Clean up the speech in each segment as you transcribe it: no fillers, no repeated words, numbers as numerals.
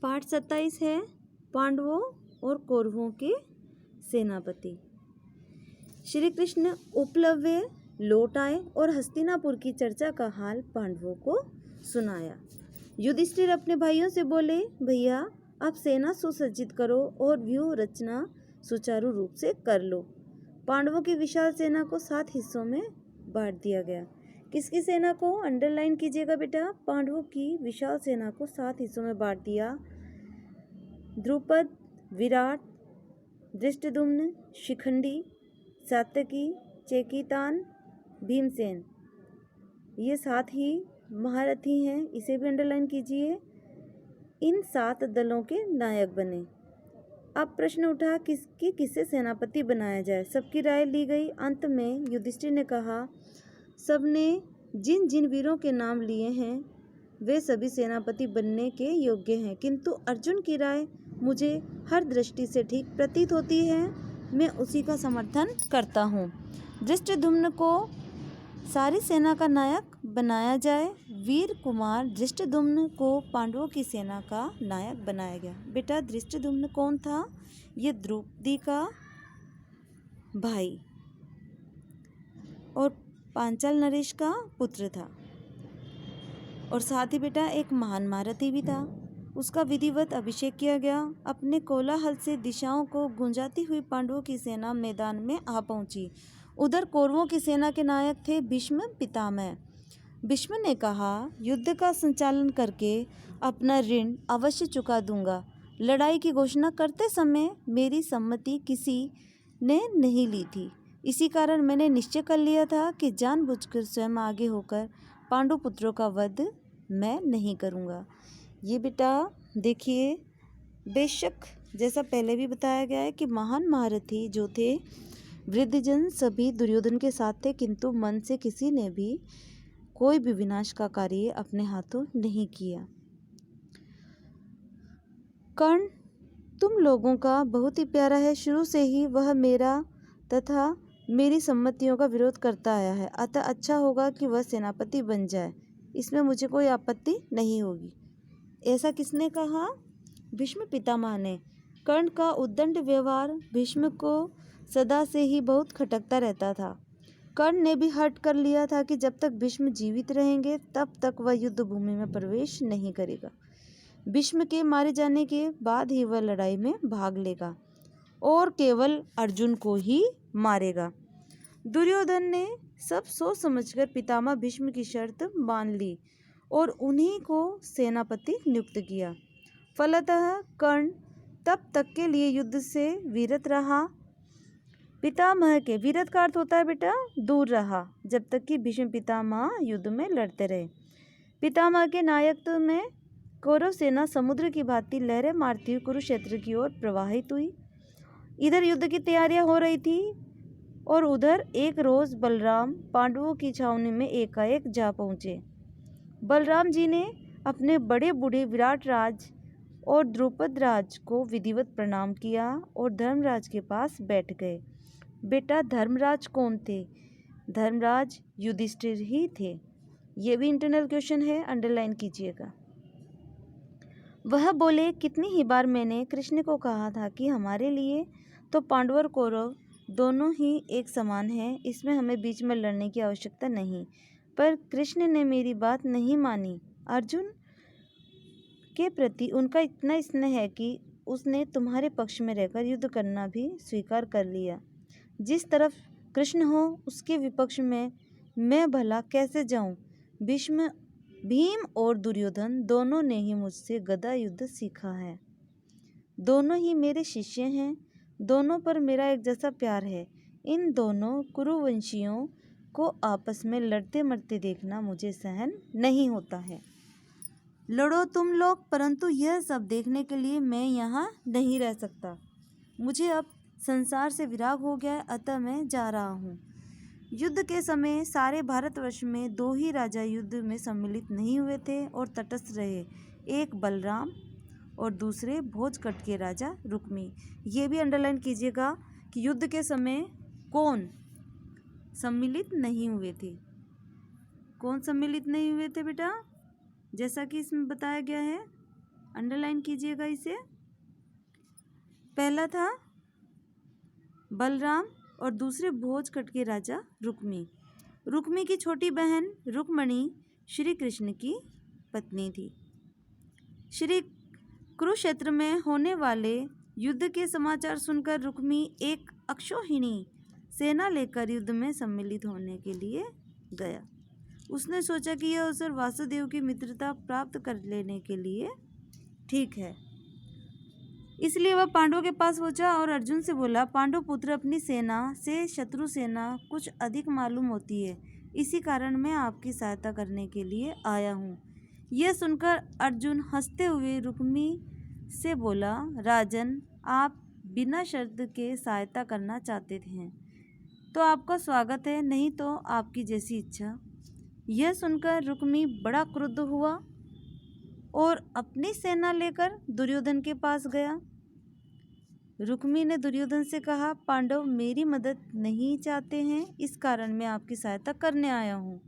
पाठ 27 है पांडवों और कौरवों के सेनापति। श्री कृष्ण उपलव्य लौट आए और हस्तिनापुर की चर्चा का हाल पांडवों को सुनाया। युधिष्ठिर अपने भाइयों से बोले, भैया आप सेना सुसज्जित करो और व्यूह रचना सुचारू रूप से कर लो। पांडवों की विशाल सेना को 7 हिस्सों में बांट दिया गया। किसकी सेना को अंडरलाइन कीजिएगा बेटा। पांडवों की विशाल सेना को 7 हिस्सों में बांट दिया। द्रुपद, विराट, धृष्टद्युम्न, शिखंडी, सात्यकी, चेकितान, भीमसेन, ये 7 ही महारथी हैं, इसे भी अंडरलाइन कीजिए। इन 7 दलों के नायक बने। अब प्रश्न उठा किसे सेनापति बनाया जाए। सबकी राय ली गई। अंत में युधिष्ठिर ने कहा, सबने जिन जिन वीरों के नाम लिए हैं वे सभी सेनापति बनने के योग्य हैं, किंतु अर्जुन की राय मुझे हर दृष्टि से ठीक प्रतीत होती है। मैं उसी का समर्थन करता हूँ। धृष्टद्युम्न को सारी सेना का नायक बनाया जाए। वीर कुमार धृष्टद्युम्न को पांडवों की सेना का नायक बनाया गया। बेटा धृष्टद्युम्न कौन था? ये द्रौपदी का भाई और पांचाल नरेश का पुत्र था और साथ ही बेटा एक महान महारथी भी था। उसका विधिवत अभिषेक किया गया। अपने कोलाहल से दिशाओं को गुंजाती हुई पांडवों की सेना मैदान में आ पहुंची। उधर कौरवों की सेना के नायक थे भीष्म पितामह। भीष्म ने कहा, युद्ध का संचालन करके अपना ऋण अवश्य चुका दूंगा। लड़ाई की घोषणा करते समय मेरी सम्मति किसी ने नहीं ली थी। इसी कारण मैंने निश्चय कर लिया था कि जानबूझकर स्वयं आगे होकर पांडु पुत्रों का वध मैं नहीं करूंगा। ये बेटा देखिए, बेशक जैसा पहले भी बताया गया है कि महान महारथी जो थे वृद्धजन सभी दुर्योधन के साथ थे, किंतु मन से किसी ने भी कोई भी विनाश का कार्य अपने हाथों नहीं किया। कर्ण तुम लोगों का बहुत ही प्यारा है। शुरू से ही वह मेरा तथा मेरी सम्मतियों का विरोध करता आया है, अतः अच्छा होगा कि वह सेनापति बन जाए। इसमें मुझे कोई आपत्ति नहीं होगी। ऐसा किसने कहा? भीष्म पितामह ने। कर्ण का उद्दंड व्यवहार भीष्म को सदा से ही बहुत खटकता रहता था। कर्ण ने भी हट कर लिया था कि जब तक भीष्म जीवित रहेंगे तब तक वह युद्ध भूमि में प्रवेश नहीं करेगा। भीष्म के मारे जाने के बाद ही वह लड़ाई में भाग लेगा और केवल अर्जुन को ही मारेगा। दुर्योधन ने सब सोच समझकर पितामह भीष्म की शर्त मान ली और उन्हीं को सेनापति नियुक्त किया। फलतः कर्ण तब तक के लिए युद्ध से विरत रहा। पितामह के विरत का अर्थ होता है बेटा दूर रहा, जब तक कि भीष्म पितामह युद्ध में लड़ते रहे। पितामह के नायकत्व में कौरव सेना समुद्र की भांति लहरें मारती हुई कुरुक्षेत्र की ओर प्रवाहित हुई। इधर युद्ध की तैयारियां हो रही थी और उधर एक रोज बलराम पांडवों की छावनी में एकाएक जा पहुंचे। बलराम जी ने अपने बड़े बूढ़े विराट राज और द्रुपद राज को विधिवत प्रणाम किया और धर्मराज के पास बैठ गए। बेटा धर्मराज कौन थे? धर्मराज युधिष्ठिर ही थे। ये भी इंटरनल क्वेश्चन है, अंडरलाइन कीजिएगा। वह बोले, कितनी ही बार मैंने कृष्ण को कहा था कि हमारे लिए तो पांडव और कौरव दोनों ही एक समान हैं, इसमें हमें बीच में लड़ने की आवश्यकता नहीं, पर कृष्ण ने मेरी बात नहीं मानी। अर्जुन के प्रति उनका इतना स्नेह है कि उसने तुम्हारे पक्ष में रहकर युद्ध करना भी स्वीकार कर लिया। जिस तरफ कृष्ण हो उसके विपक्ष में मैं भला कैसे जाऊं? भीम और दुर्योधन दोनों ने ही मुझसे गदा युद्ध सीखा है। दोनों ही मेरे शिष्य हैं। दोनों पर मेरा एक जैसा प्यार है। इन दोनों कुरुवंशियों को आपस में लड़ते मरते देखना मुझे सहन नहीं होता है। लड़ो तुम लोग, परंतु यह सब देखने के लिए मैं यहाँ नहीं रह सकता। मुझे अब संसार से विराग हो गया है, अतः मैं जा रहा हूँ। युद्ध के समय सारे भारतवर्ष में 2 ही राजा युद्ध में सम्मिलित नहीं हुए थे और तटस्थ रहे, एक बलराम और दूसरे भोजकट के राजा रुक्मी। ये भी अंडरलाइन कीजिएगा कि युद्ध के समय कौन सम्मिलित नहीं हुए थे। कौन सम्मिलित नहीं हुए थे बेटा? जैसा कि इसमें बताया गया है, अंडरलाइन कीजिएगा इसे। पहला था बलराम और दूसरे भोजकट के राजा रुक्मी। रुक्मी की छोटी बहन रुक्मणी श्री कृष्ण की पत्नी थी। श्री कुरुक्षेत्र में होने वाले युद्ध के समाचार सुनकर रुक्मी एक अक्षौहिणी सेना लेकर युद्ध में सम्मिलित होने के लिए गया। उसने सोचा कि यह अवसर वासुदेव की मित्रता प्राप्त कर लेने के लिए ठीक है, इसलिए वह पांडवों के पास पहुंचा और अर्जुन से बोला, पांडव पुत्र अपनी सेना से शत्रु सेना कुछ अधिक मालूम होती है, इसी कारण मैं आपकी सहायता करने के लिए आया हूँ। यह सुनकर अर्जुन हंसते हुए रुक्मी से बोला, राजन, आप बिना शर्त के सहायता करना चाहते थे तो आपका स्वागत है, नहीं तो आपकी जैसी इच्छा। यह सुनकर रुक्मी बड़ा क्रुद्ध हुआ और अपनी सेना लेकर दुर्योधन के पास गया। रुक्मी ने दुर्योधन से कहा, पांडव मेरी मदद नहीं चाहते हैं, इस कारण मैं आपकी सहायता करने आया हूँ।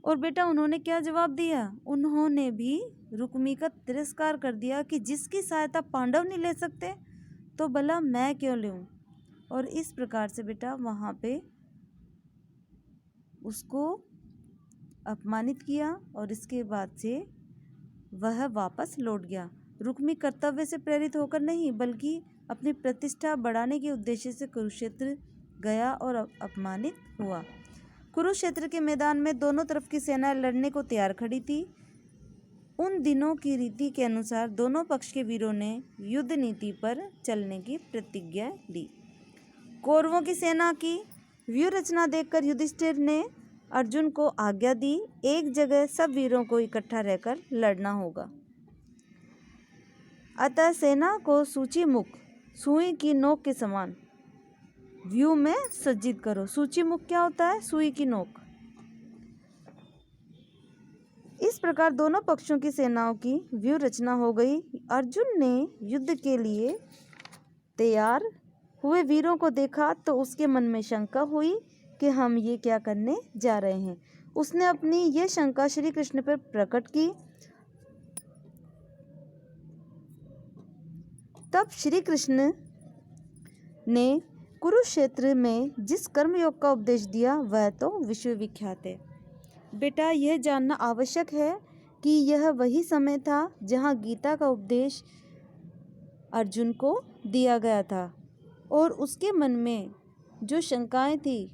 और बेटा उन्होंने क्या जवाब दिया? उन्होंने भी रुक्मी का तिरस्कार कर दिया कि जिसकी सहायता पांडव नहीं ले सकते तो भला मैं क्यों लूँ। और इस प्रकार से बेटा वहाँ पे उसको अपमानित किया और इसके बाद से वह वापस लौट गया। रुक्मी कर्तव्य से प्रेरित होकर नहीं बल्कि अपनी प्रतिष्ठा बढ़ाने के उद्देश्य से कुरुक्षेत्र गया और अपमानित हुआ। कुरुक्षेत्र के मैदान में दोनों तरफ की सेना लड़ने को तैयार खड़ी थी। उन दिनों की रीति के अनुसार दोनों पक्ष के वीरों ने युद्ध नीति पर चलने की प्रतिज्ञा ली। कौरवों की सेना की व्यूह रचना देखकर युधिष्ठिर ने अर्जुन को आज्ञा दी, एक जगह सब वीरों को इकट्ठा रहकर लड़ना होगा। अतः सेना को सूची मुख सुई की नोक के समान व्यू में सज्जित करो। सूची मुख क्या होता है? सुई की नोक। इस प्रकार दोनों पक्षों की सेनाओं की व्यू रचना हो गई। अर्जुन ने युद्ध के लिए तैयार हुए वीरों को देखा तो उसके मन में शंका हुई कि हम ये क्या करने जा रहे हैं। उसने अपनी ये शंका श्री कृष्ण पर प्रकट की। तब श्री कृष्ण ने कुरुक्षेत्र में जिस कर्मयोग का उपदेश दिया वह तो विश्वविख्यात है। बेटा यह जानना आवश्यक है कि यह वही समय था जहाँ गीता का उपदेश अर्जुन को दिया गया था और उसके मन में जो शंकाएं थी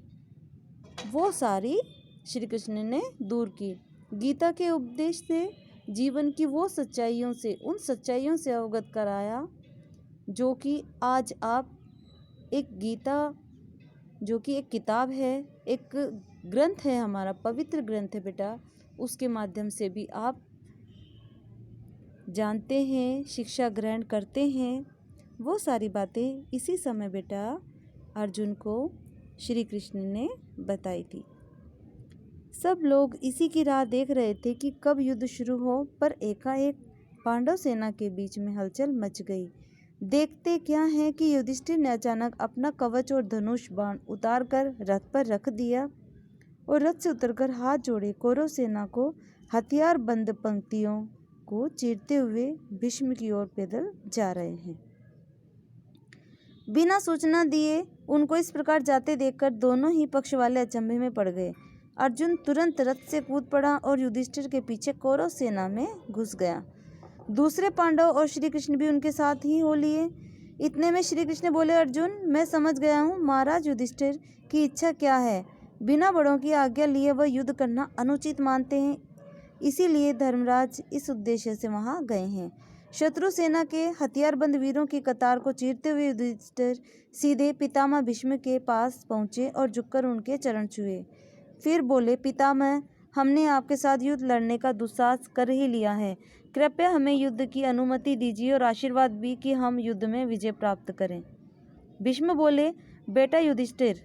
वो सारी श्री कृष्ण ने दूर की। गीता के उपदेश से जीवन की वो सच्चाइयों से उन सच्चाइयों से अवगत कराया जो कि आज आप एक गीता जो कि एक किताब है, एक ग्रंथ है, हमारा पवित्र ग्रंथ है बेटा, उसके माध्यम से भी आप जानते हैं, शिक्षा ग्रहण करते हैं। वो सारी बातें इसी समय बेटा अर्जुन को श्री कृष्ण ने बताई थी। सब लोग इसी की राह देख रहे थे कि कब युद्ध शुरू हो, पर एकाएक पांडव सेना के बीच में हलचल मच गई। देखते क्या है कि युधिष्ठिर ने अचानक अपना कवच और धनुष बाण उतार कर रथ पर रख दिया और रथ से उतरकर हाथ जोड़े कौरव सेना को हथियार बंद पंक्तियों को चीरते हुए भीष्म की ओर पैदल जा रहे हैं। बिना सूचना दिए उनको इस प्रकार जाते देखकर दोनों ही पक्ष वाले अचंभे में पड़ गए। अर्जुन तुरंत रथ से कूद पड़ा और युधिष्ठिर के पीछे कौरव सेना में घुस गया। दूसरे पांडव और श्री कृष्ण भी उनके साथ ही हो लिए। इतने में श्री कृष्ण बोले, अर्जुन मैं समझ गया हूँ महाराज युधिष्ठिर की इच्छा क्या है। बिना बड़ों की आज्ञा लिए वह युद्ध करना अनुचित मानते हैं, इसीलिए धर्मराज इस उद्देश्य से वहां गए हैं। शत्रु सेना के हथियारबंद वीरों की कतार को चीरते हुए युधिष्ठिर सीधे पितामह भीष्म के पास पहुंचे और झुककर उनके चरण छुए। फिर बोले, पितामह हमने आपके साथ युद्ध लड़ने का दुस्साहस कर ही लिया है, कृपया हमें युद्ध की अनुमति दीजिए और आशीर्वाद भी कि हम युद्ध में विजय प्राप्त करें। भीष्म बोले, बेटा युधिष्ठिर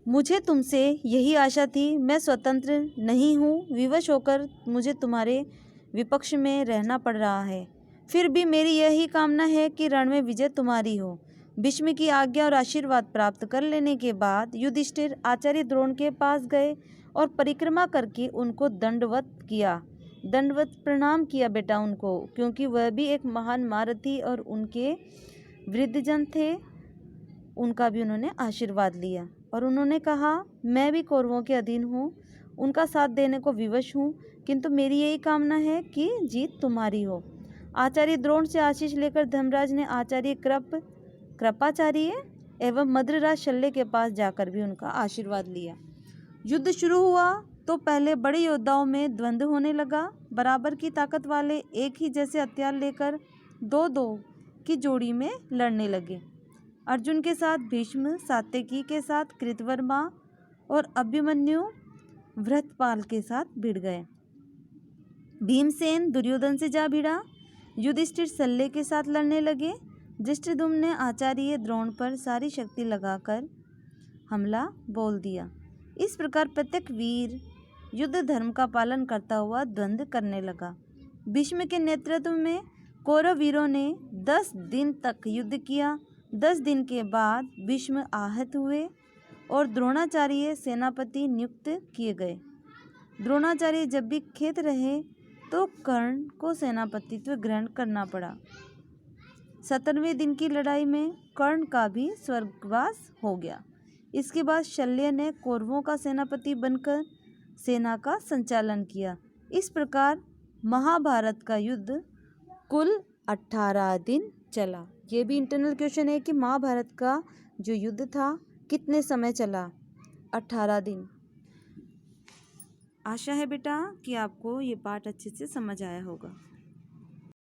मुझे तुमसे यही आशा थी, मैं स्वतंत्र नहीं हूँ, विवश होकर मुझे तुम्हारे विपक्ष में रहना पड़ रहा है। फिर भी मेरी यही कामना है कि रण में विजय तुम्हारी हो। भीष्म की आज्ञा और आशीर्वाद प्राप्त कर लेने के बाद युधिष्ठिर आचार्य द्रोण के पास गए और परिक्रमा करके उनको दंडवत किया, दंडवत प्रणाम किया बेटा उनको, क्योंकि वह भी एक महान महारथी और उनके वृद्धजन थे, उनका भी उन्होंने आशीर्वाद लिया। और उन्होंने कहा मैं भी कौरवों के अधीन हूँ, उनका साथ देने को विवश हूँ, किंतु मेरी यही कामना है कि जीत तुम्हारी हो। आचार्य द्रोण से आशीष लेकर धर्मराज ने आचार्य कृपाचार्य एवं मद्रराज शल्य के पास जाकर भी उनका आशीर्वाद लिया। युद्ध शुरू हुआ तो पहले बड़े योद्धाओं में द्वंद्व होने लगा। बराबर की ताकत वाले एक ही जैसे हथियार लेकर दो दो की जोड़ी में लड़ने लगे। अर्जुन के साथ भीष्म, सात्यकी के साथ कृतवर्मा और अभिमन्यु वृत्रपाल के साथ भिड़ गए। भीमसेन दुर्योधन से जा भिड़ा। युधिष्ठिर शल्य के साथ लड़ने लगे। धृष्टद्युम्न ने आचार्य द्रोण पर सारी शक्ति लगाकर हमला बोल दिया। इस प्रकार प्रत्येक वीर युद्ध धर्म का पालन करता हुआ द्वंद्व करने लगा। भीष्म के नेतृत्व में कौरव वीरों ने 10 दिन तक युद्ध किया। 10 दिन के बाद भीष्म आहत हुए और द्रोणाचार्य सेनापति नियुक्त किए गए। द्रोणाचार्य जब भी खेत रहे तो कर्ण को सेनापतित्व ग्रहण करना पड़ा। 17वें दिन की लड़ाई में कर्ण का भी स्वर्गवास हो गया। इसके बाद शल्य ने कौरवों का सेनापति बनकर सेना का संचालन किया। इस प्रकार महाभारत का युद्ध कुल 18 दिन चला। ये भी इंटरनल क्वेश्चन है कि महाभारत का जो युद्ध था कितने समय चला? 18 दिन। आशा है बेटा कि आपको ये पाठ अच्छे से समझ आया होगा।